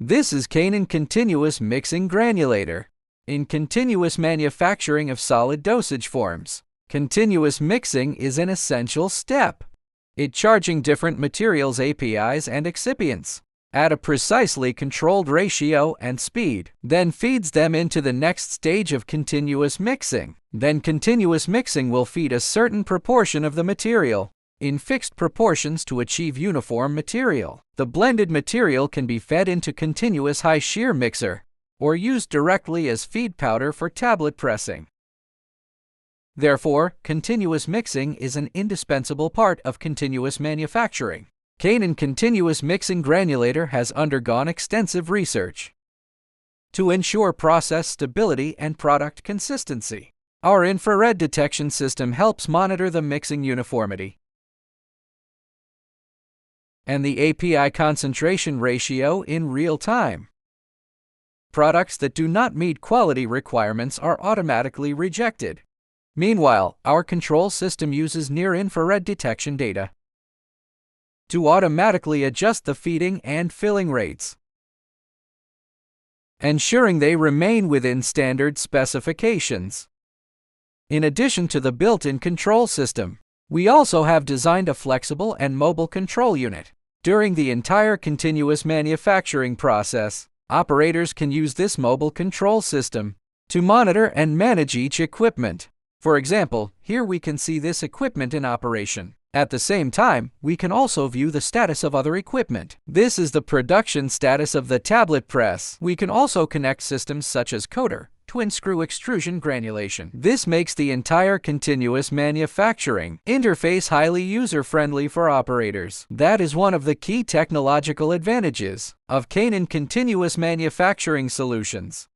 This is Canaan Continuous Mixing Granulator. In continuous manufacturing of solid dosage forms, continuous mixing is an essential step. It charging different materials APIs and excipients at a precisely controlled ratio and speed, then feeds them into the next stage of continuous mixing. Then continuous mixing will feed a certain proportion of the material in fixed proportions to achieve uniform material. The blended material can be fed into continuous high shear mixer or used directly as feed powder for tablet pressing. Therefore, continuous mixing is an indispensable part of continuous manufacturing. Canaan Continuous Mixing Granulator has undergone extensive research to ensure process stability and product consistency. Our infrared detection system helps monitor the mixing uniformity and the API concentration ratio in real time. Products that do not meet quality requirements are automatically rejected. Meanwhile, our control system uses near-infrared detection data to automatically adjust the feeding and filling rates, ensuring they remain within standard specifications. In addition to the built-in control system, we also have designed a flexible and mobile control unit. During the entire continuous manufacturing process, operators can use this mobile control system to monitor and manage each equipment. For example, here we can see this equipment in operation. At the same time, we can also view the status of other equipment. This is the production status of the tablet press. We can also connect systems such as coater, twin screw extrusion granulation. This makes the entire continuous manufacturing interface highly user-friendly for operators. That is one of the key technological advantages of Canaan Continuous Manufacturing Solutions.